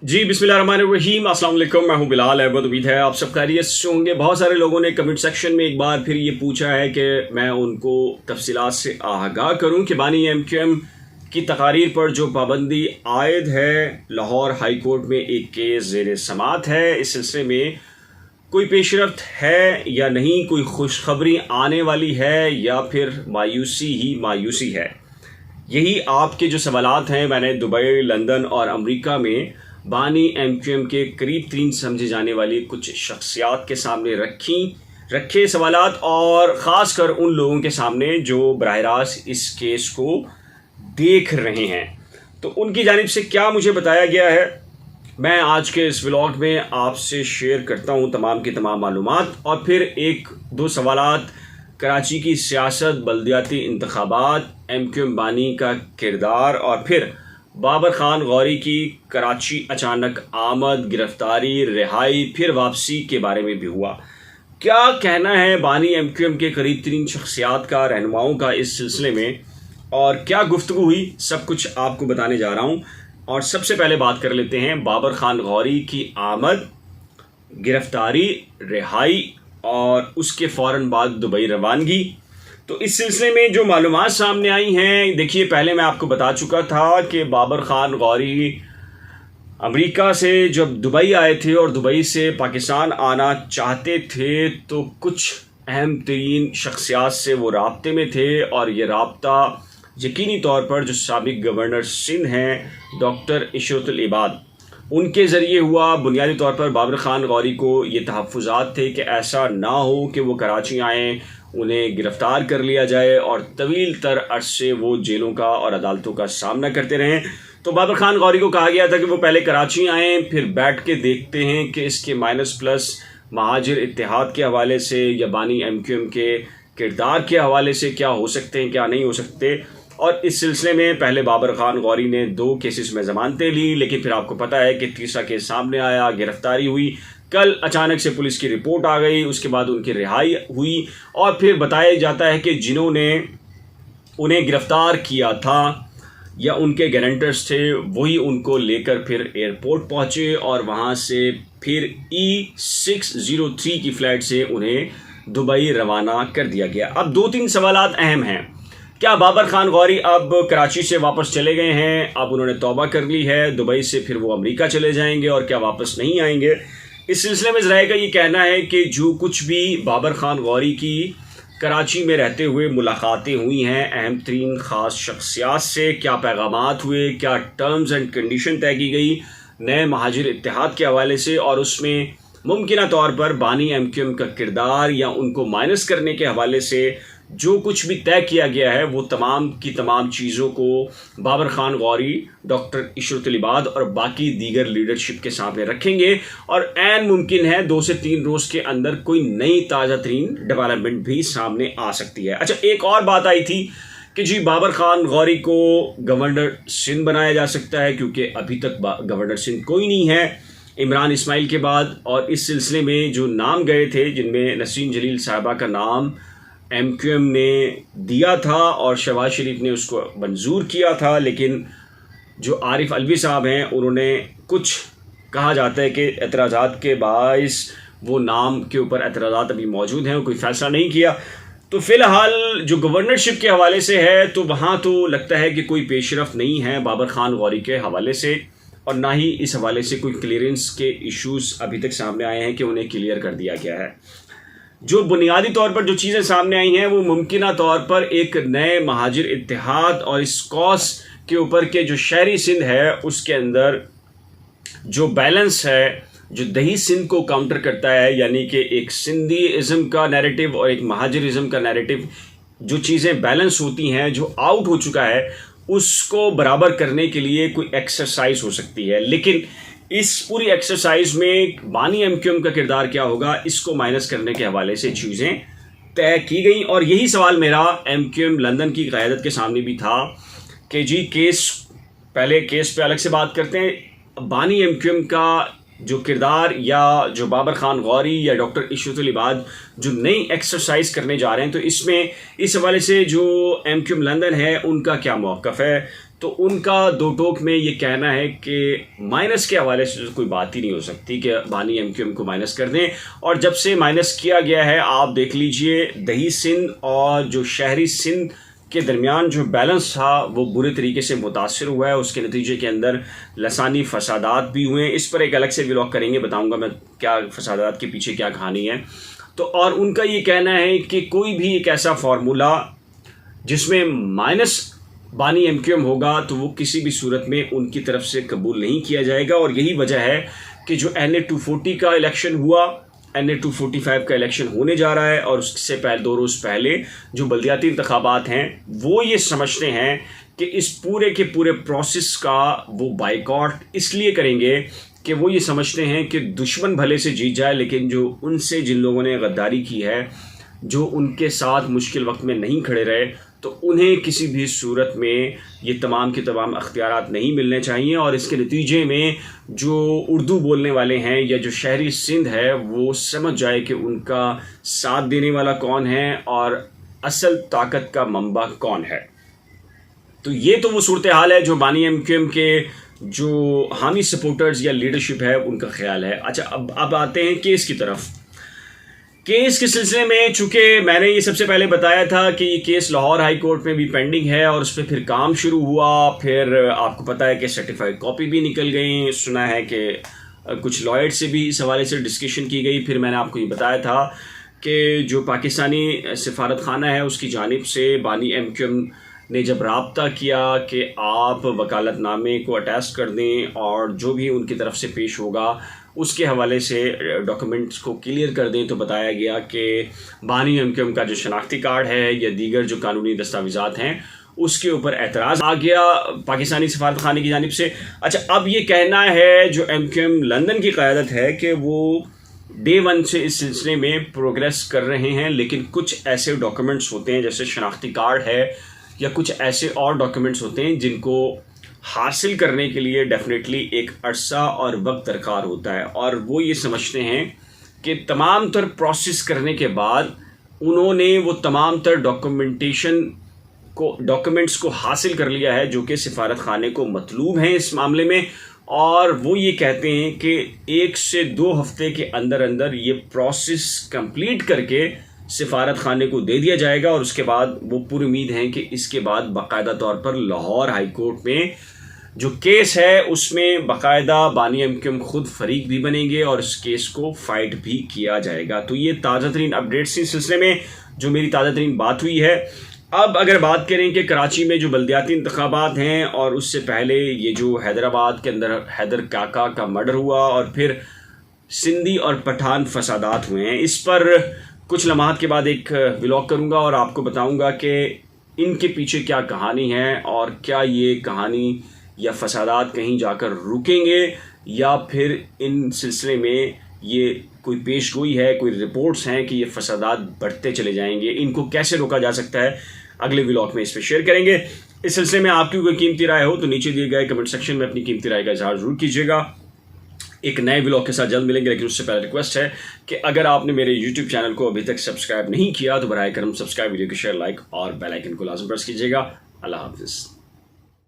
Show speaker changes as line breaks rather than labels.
जी बिस्मिल्लाहिर्रहमानिर्रहीम, अस्सलाम वालेकुम। मैं हूं बिलाल अहमद। उम्मीद है आप सब खैरियत से होंगे। बहुत सारे लोगों ने कमेंट सेक्शन में एक बार फिर ये पूछा है कि मैं उनको तफसीलात से आगाह करूं कि बानी MQM की तकारीर पर जो पाबंदी आयद है, लाहौर हाई कोर्ट में एक केस ज़ेर समात है। इस सिलसिले में कोई पेशरफ्त है या नहीं, कोई खुशखबरी आने वाली है या फिर मायूसी ही मायूसी है। यही आपके जो सवालात हैं मैंने दुबई, लंदन और अमेरिका में बानी MQM के करीब तरीन समझे जाने वाली कुछ शख्सियात के सामने रखे सवालात, और ख़ास कर उन लोगों के सामने जो बराह रास्त इस केस को देख रहे हैं। तो उनकी जानिब से क्या मुझे बताया गया है, मैं आज के इस व्लॉग में आपसे शेयर करता हूं तमाम की तमाम मालूमात। और फिर एक दो सवालात, कराची की सियासत, बल्दियाती इंतखाबात, MQM बानी का किरदार, और फिर बाबर खान गौरी की कराची अचानक आमद, गिरफ्तारी, रिहाई, फिर वापसी के बारे में भी हुआ। क्या कहना है बानी MQM के करीब तरीन शख्सियात का, रहनुमाओं का इस सिलसिले में, और क्या गुफ्तगू हुई, सब कुछ आपको बताने जा रहा हूँ। और सबसे पहले बात कर लेते हैं बाबर खान गौरी की आमद, गिरफ्तारी, रिहाई और उसके फ़ौरन बाद दुबई रवानगी। तो इस सिलसिले में जो मालूमात सामने आई हैं, देखिए पहले मैं आपको बता चुका था कि बाबर खान गौरी अमेरिका से जब दुबई आए थे और दुबई से पाकिस्तान आना चाहते थे तो कुछ अहम तरीन शख्सियात से वो राब्ते में थे, और ये राब्ता यकीनी तौर पर जो साबिक गवर्नर सिंध हैं डॉक्टर इशरतुल इबाद, उनके ज़रिए हुआ। बुनियादी तौर पर बाबर खान गौरी को ये तहफ़्फ़ुज़ात थे कि ऐसा ना हो कि वो कराची आएँ, उन्हें गिरफ़्तार कर लिया जाए और तवील तर अरसे वो जेलों का और अदालतों का सामना करते रहें। तो बाबर खान गौरी को कहा गया था कि वो पहले कराची आएँ, फिर बैठ के देखते हैं कि इसके माइनस प्लस महाजिर इत्तेहाद के हवाले से या बानी MQM के किरदार के हवाले से क्या हो सकते हैं, क्या नहीं हो सकते। और इस सिलसिले में पहले बाबर खान गौरी ने 2 केसेस में ज़मानतें ली, लेकिन फिर आपको पता है कि तीसरा केस सामने आया, गिरफ्तारी हुई। कल अचानक से पुलिस की रिपोर्ट आ गई, उसके बाद उनकी रिहाई हुई, और फिर बताया जाता है कि जिन्होंने उन्हें गिरफ़्तार किया था या उनके गारंटर्स थे, वही उनको लेकर फिर एयरपोर्ट पहुँचे और वहाँ से फिर E603 की फ़्लाइट से उन्हें दुबई रवाना कर दिया गया। अब 2-3 सवालात अहम हैं। क्या बाबर खान गौरी अब कराची से वापस चले गए हैं, अब उन्होंने तौबा कर ली है, दुबई से फिर वो अमेरिका चले जाएंगे और क्या वापस नहीं आएंगे? इस सिलसिले में ज़राए का ये कहना है कि जो कुछ भी बाबर खान गौरी की कराची में रहते हुए मुलाकातें हुई हैं अहम तरीन ख़ास शख्सियात से, क्या पैगामात हुए, क्या टर्म्स एंड कंडीशन तय की गई नए महाजिर इत्तेहाद के हवाले से, और उसमें मुमकिन तौर पर बानी MQM का किरदार या उनको माइनस करने के हवाले से जो कुछ भी तय किया गया है, वो तमाम की तमाम चीज़ों को बाबर खान गौरी, डॉक्टर इशरतुल इबाद और बाकी दीगर लीडरशिप के सामने रखेंगे। और ऐन मुमकिन है 2 से 3 रोज़ के अंदर कोई नई ताज़ा तरीन डेवलपमेंट भी सामने आ सकती है। अच्छा, एक और बात आई थी कि जी बाबर खान गौरी को गवर्नर सिंध बनाया जा सकता है, क्योंकि अभी तक गवर्नर सिंध कोई नहीं है इमरान इस्माइल के बाद। और इस सिलसिले में जो नाम गए थे, जिनमें नसरीन जलील साहिबा का नाम MQM ने दिया था और शहबाज शरीफ ने उसको मंजूर किया था, लेकिन जो आरिफ अलवी साहब हैं उन्होंने कुछ कहा जाता है कि एतराज़ात के बाइस वो नाम के ऊपर एतराज़ात अभी मौजूद हैं, कोई फ़ैसला नहीं किया। तो फ़िलहाल जो गवर्नरशिप के हवाले से है, तो वहाँ तो लगता है कि कोई पेशरफ नहीं है बाबर खान गौरी के हवाले से, और ना ही इस हवाले से कोई क्लियरेंस के इश्यूज़ अभी तक सामने आए हैं कि उन्हें क्लियर कर दिया गया है। जो बुनियादी तौर पर जो चीज़ें सामने आई हैं वो मुमकिन तौर पर एक नए महाजिर इत्तेहाद और इस कॉस के ऊपर के जो शहरी सिंध है उसके अंदर जो बैलेंस है, जो दही सिंध को काउंटर करता है, यानी कि एक सिंधीज़म का नैरेटिव और एक महाजिरिज़म का नैरेटिव, जो चीज़ें बैलेंस होती हैं, जो आउट हो चुका है, उसको बराबर करने के लिए कोई एक्सरसाइज हो सकती है। लेकिन इस पूरी एक्सरसाइज में बानी MQM का किरदार क्या होगा, इसको माइनस करने के हवाले से चीज़ें तय की गई। और यही सवाल मेरा MQM लंदन की क़यादत के सामने भी था कि जी पहले केस पे अलग से बात करते हैं, बानी MQM का जो किरदार या जो बाबर खान गौरी या डॉक्टर इशरतुल इबाद जो नई एक्सरसाइज करने जा रहे हैं, तो इसमें इस हवाले से जो MQM लंदन है उनका क्या मौक़िफ़ है। तो उनका दो टोक में ये कहना है कि माइनस के हवाले से कोई बात ही नहीं हो सकती कि बानी एमक्यूएम को माइनस कर दें। और जब से माइनस किया गया है, आप देख लीजिए, दही सिंध और जो शहरी सिंध के दरमियान जो बैलेंस था वो बुरे तरीके से मुतासर हुआ है। उसके नतीजे के अंदर लसानी फसादात भी हुए हैं। इस पर एक अलग से व्लॉग करेंगे, बताऊंगा मैं क्या फसादात के पीछे क्या कहानी है। तो और उनका ये कहना है कि कोई भी एक ऐसा फार्मूला जिसमें माइनस बानी एमक्यूएम होगा तो वो किसी भी सूरत में उनकी तरफ से कबूल नहीं किया जाएगा। और यही वजह है कि जो NA 240 का इलेक्शन हुआ, NA 245 का इलेक्शन होने जा रहा है, और उससे पहले 2 रोज़ पहले जो बल्दियाती इंतखाबात हैं, वो ये समझते हैं कि इस पूरे के पूरे प्रोसेस का वो बाइकआउट इसलिए करेंगे कि वो ये समझते हैं कि दुश्मन भले से जीत जाए, लेकिन जो उनसे जिन लोगों ने गद्दारी की है, जो उनके साथ मुश्किल वक्त में नहीं खड़े रहे, तो उन्हें किसी भी सूरत में ये तमाम के तमाम अख्तियारात नहीं मिलने चाहिए। और इसके नतीजे में जो उर्दू बोलने वाले हैं या जो शहरी सिंध है वो समझ जाए कि उनका साथ देने वाला कौन है और असल ताकत का मंबा कौन है। तो ये तो वो सूरत हाल है जो बानी एमक्यूएम के जो हामी सपोर्टर्स या लीडरशिप है उनका ख्याल है। अच्छा, अब आते हैं केस की तरफ। केस के सिलसिले में चूंकि मैंने ये सबसे पहले बताया था कि ये केस लाहौर हाई कोर्ट में भी पेंडिंग है और उस पर फिर काम शुरू हुआ। फिर आपको पता है कि सर्टिफाइड कॉपी भी निकल गई। सुना है कि कुछ लॉयर से भी इस हवाले से डिस्कशन की गई। फिर मैंने आपको ये बताया था कि जो पाकिस्तानी सिफारत खाना है उसकी जानिब से बानी एमक्यूएम ने जब राब्ता किया कि आप वकालतनामे को अटैच कर दें और जो भी उनकी तरफ से पेश होगा उसके हवाले से डॉक्यूमेंट्स को क्लियर कर दें, तो बताया गया कि बानी एमक्यूएम का जो शनाख्ती कार्ड है या दीगर जो कानूनी दस्तावेज़ात हैं उसके ऊपर एतराज़ आ गया पाकिस्तानी सफारत खाने की जानिब से। अच्छा, अब ये कहना है जो एमक्यूएम लंदन की क़यादत है कि वो डे 1 से इस सिलसिले में प्रोग्रेस कर रहे हैं, लेकिन कुछ ऐसे डॉक्यूमेंट्स होते हैं जैसे शनाख्ती कार्ड है या कुछ ऐसे और डॉक्यूमेंट्स होते हैं जिनको हासिल करने के लिए डेफिनेटली एक अरसा और वक्त दरकार होता है। और वो ये समझते हैं कि तमाम तर प्रोसेस करने के बाद उन्होंने वो तमाम तर डॉक्यूमेंट्स को हासिल कर लिया है जो कि सिफारत खाने को मतलूब हैं इस मामले में। और वो ये कहते हैं कि 1 से 2 हफ्ते के अंदर अंदर ये प्रोसेस कंप्लीट करके सिफारत खाने को दे दिया जाएगा। और उसके बाद वो पूरी उम्मीद है कि इसके बाद बाकायदा तौर पर लाहौर हाई कोर्ट में जो केस है उसमें बाकायदा बानी एमक्यूएम खुद फरीक भी बनेंगे और इस केस को फाइट भी किया जाएगा। तो ये ताज़ा तरीन अपडेट्स इस सिलसिले में जो मेरी ताज़ा तरीन बात हुई है। अब अगर बात करें कि कराची में जो बल्दियाती इंतखाबात हैं और उससे पहले ये जो हैदराबाद के अंदर हैदर काका का मर्डर हुआ और फिर सिंधी और पठान फसादात हुए हैं, इस पर कुछ लम्हात के बाद एक व्लॉग करूंगा और आपको बताऊंगा कि इनके पीछे क्या कहानी है और क्या ये कहानी या फसादात कहीं जाकर रुकेंगे या फिर इन सिलसिले में ये कोई पेशगोई है, कोई रिपोर्ट्स हैं कि ये फसादात बढ़ते चले जाएंगे। इनको कैसे रोका जा सकता है, अगले व्लॉग में इस पर शेयर करेंगे। इस सिलसिले में आपकी कोई कीमती राय हो तो नीचे दिए गए कमेंट सेक्शन में अपनी कीमती राय का इजहार जरूर कीजिएगा। एक नए व्लॉग के साथ जल्द मिलेंगे, लेकिन उससे पहले रिक्वेस्ट है कि अगर आपने मेरे YouTube चैनल को अभी तक सब्सक्राइब नहीं किया तो बराए करम सब्सक्राइब, वीडियो को शेयर, लाइक और बेल आइकन को लाजम प्रेस कीजिएगा। अल्लाह हाफिज़।